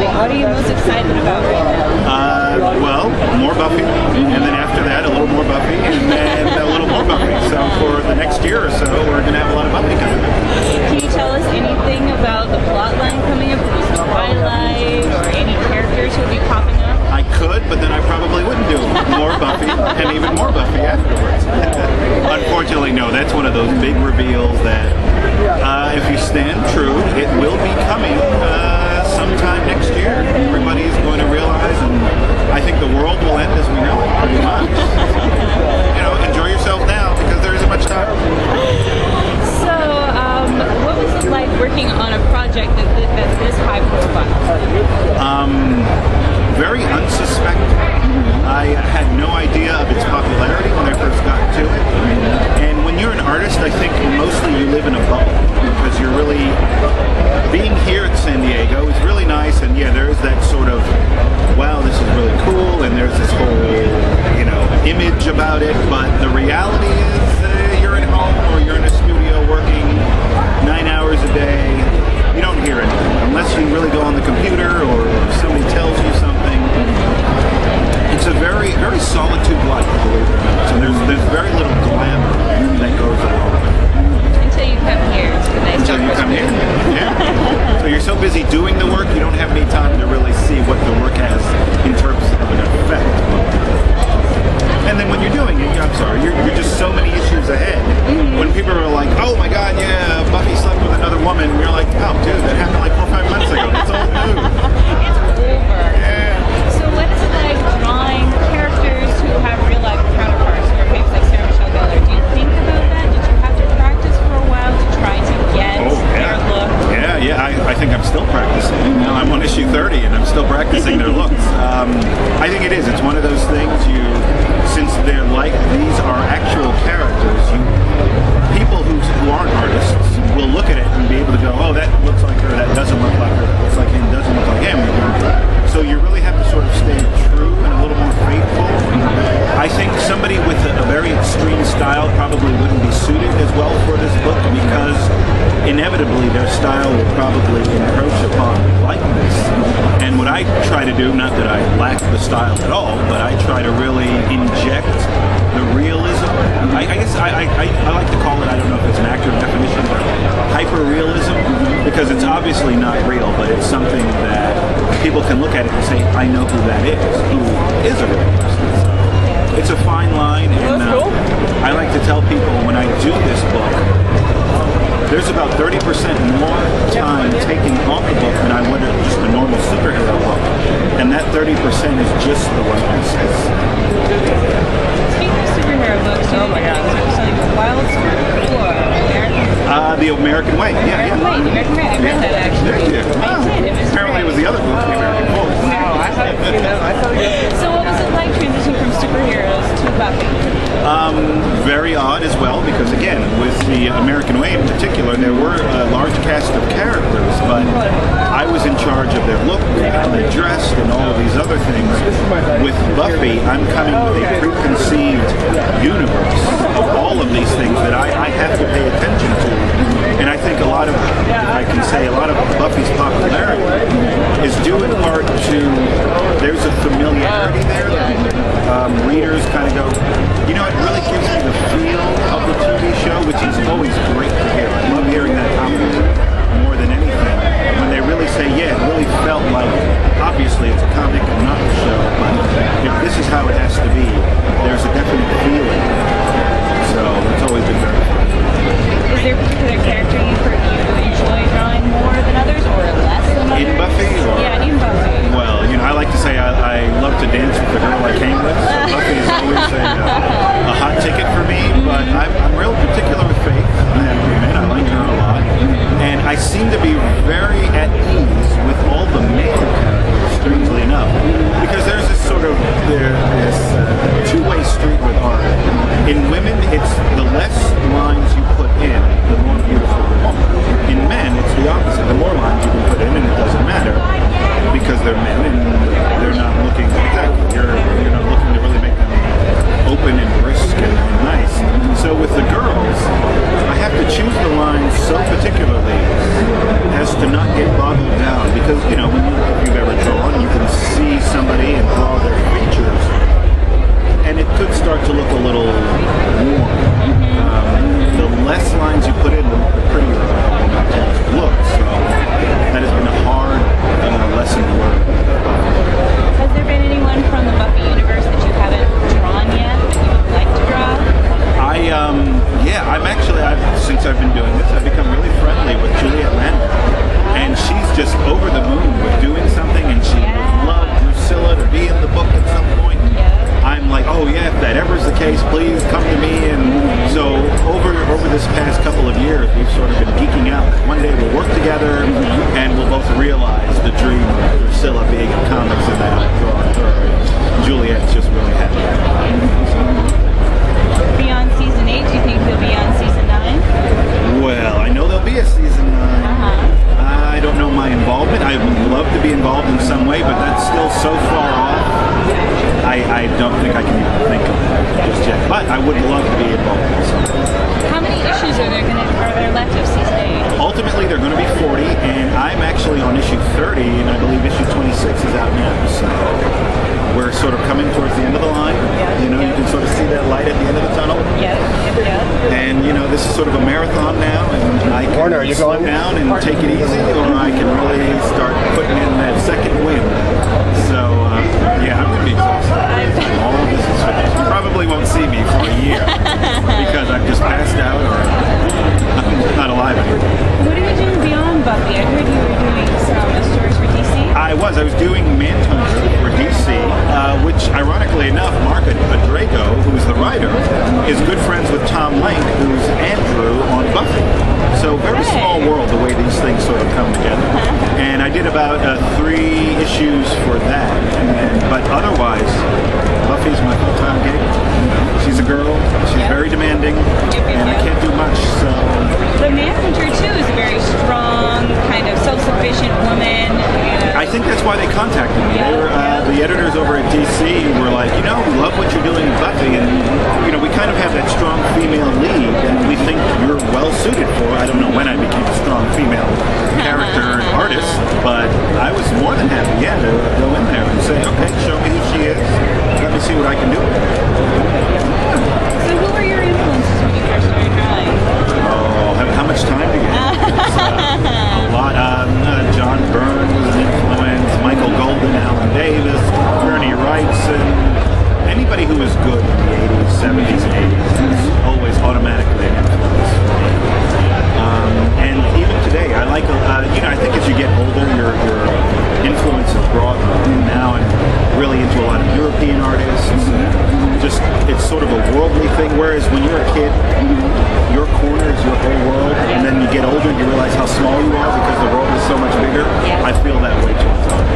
coming? What are you most excited about right now? Well, more Buffy, and then after that, a little more Buffy, and then a little more Buffy. So for the next year or so, we're going to have a lot of Buffy coming up. Can you tell us anything about the plot line coming up? Is it Twilight, or any characters who will be popping up? I could, but then I probably wouldn't do more Buffy, and even more Buffy afterwards. Unfortunately, no, that's one of those big reveals that if you stand true, it will be coming sometime next year. Everybody's going to realize, and I think the world will end as we know it, pretty much. You know, enjoy yourself now, because there isn't much time. So, what was it like working on a project that's this high profile? Very unsuspecting. I had no idea of its popularity when I first got to it. And when you're an artist, I think mostly you live in a bubble, because you're really, being here at San Diego is really nice, and yeah, there is that sort of, wow, this is really cool, and there's this whole, you know, image about it, but the reality is you're at home or you're in a studio working 9 hours a day. You don't hear anything unless you really go on the computer or somebody tells you something. It's a very, very solitude life, believe it or not. So there's very little glamour that goes along with it. Until you come here. Until you come here. Yeah. So you're so busy doing the work, you don't have any time to really see what the work has in terms of an effect. And then when you're doing it, I'm sorry, you're just so many issues ahead. When people are like, oh my god, yeah, Buffy slept with another woman, and you're like, oh dude, that happened like 4 or 5 months ago. It's old news. It's over. Yeah. So what is it like drawing characters who have real life counterparts, or maybe like Sarah Michelle Gellar? Do you think about that? Did you have to practice for a while to try to get their look? Yeah, I think I'm still practicing. You know, I'm on issue 30 and I'm still practicing their looks. I think it is. It's one of those things since they're like, these are actual characters, people who aren't artists will look at it and be able to go, oh, that looks like her, that doesn't look like her, that looks like him, doesn't look like him. So you really have to sort of stay true and a little more faithful. I think somebody with a very extreme style probably wouldn't be suited as well for this book, because inevitably their style will probably encroach upon likeness. And what I try to do, not that I lack the style at all, but I try to really inject the realism. I guess I like to call it, I don't know if it's an accurate definition, but hyper-realism, because it's obviously not real, but it's something that people can look at it and say, I know who that is, who is a real person. So it's a fine line, and I like to tell people when I do this book, there's about 30% more time taken off the book than I would have just a normal superhero book, and that 30% is just the one piece. Speaking of superhero books, do you think it's like Wildstorm or American? The American Way. Yeah. The American Way. I read that actually. Yeah. I did. It was Apparently, great. it was the other book, The American Way. Wow, I thought So what was it like transitioning from superheroes to Buffy? Very odd as well, because again, with the American Way in particular, there were a large cast of characters, but I was in charge of their look, how they dressed, and all of these other things. With Buffy, I'm coming with a preconceived universe of all of these things that I have to pay attention to. And I think a lot of Buffy's popularity is due in part to, there's a familiarity there that readers kind of go, you know, it really gives me the feel of the TV show, which is always great to hear. I love hearing that compliment more than anything. When they really say, yeah, it really felt like, obviously it's a comic and not a show, but if this is how it has to be, there's a definite feeling. So it's always been very fun. Is there a particular character you enjoy drawing more than others, or less than others? In Buffy? Yeah, in Buffy. Well, you know, I like to say I love to dance with the girl I came with. So Buffy is always a hot ticket for me, but I'm real particular with Faith. I like her a lot. And I seem to be very at ease with all the male characters, strangely enough. Because there's this sort of, two-way street with art. In women, it's the less lines you put in, the more beautiful they are. In men, it's the opposite. The more lines you can put in, and it doesn't matter, because they're men and they're not looking, exactly, you're not looking to really make them open and brisk and nice. So with the girls, I have to choose the lines so particularly as to not get boggled down, because, you know, if you Priscilla being in comics and that I'm drawing her. And Juliet's just really happy. Beyond season 8, do you think he'll be on season 9? Well, I know there'll be a season 9. I don't know my involvement. I would love to be involved in some way, but that's still so far off. I don't think I can even think of that just yet. But I would love to be involved in something. How many issues are there left of season 8? Ultimately, they're going to be 40, and I'm actually on issue 30, and I believe issue 26 is out now. So we're sort of coming towards the end of the line. You know, you can sort of see that light at the end of the tunnel. Yeah. And you know, this is sort of a marathon now, and I can slow down and take it easy, or I can really start putting in that second wind. So yeah, I'm going to be exhausted. All of this is finished. You probably won't see me for a year because I've just passed out or I'm not alive anymore. What are you doing beyond Buffy? I heard you were doing some stories for DC. I was doing Manhunter for DC, which ironically enough, Mark Adrago, who's the writer, is good friends with Tom Lane, who's Andrew on Buffy. So very small world the way these things sort of come together. And I did about 3 issues for that. But otherwise, Buffy's my full-time gig. She's a girl. She's very demanding, and I can't do much. So The Manhunter too is a very strong, kind of self-sufficient woman. I think that's why they contacted me. They were, the editors over at DC were like, you know, we love what you're doing with Buffy, and you know, we kind of have that strong female lead, and we think you're well suited for. I don't know when I became a strong female character and artist, but I was more than happy, to go in there and say, okay, show me who she is. Let me see what I can do. So who were your influences when you first started drawing? Oh, how much time do you have? A lot. John Byrne was an influence, Michael Golden, Alan Davis, Bernie Wrightson, anybody who was good in the 80s, 70s, and 80s is always automatically an influence. And even today, I like, you know, I think as you get older, your influence is broadened now, and really into a lot of European artists. Just, it's sort of a worldly thing, whereas when you're a kid, your corner is your whole world, and then you get older and you realize how small you are because the world is so much bigger. I feel that way too.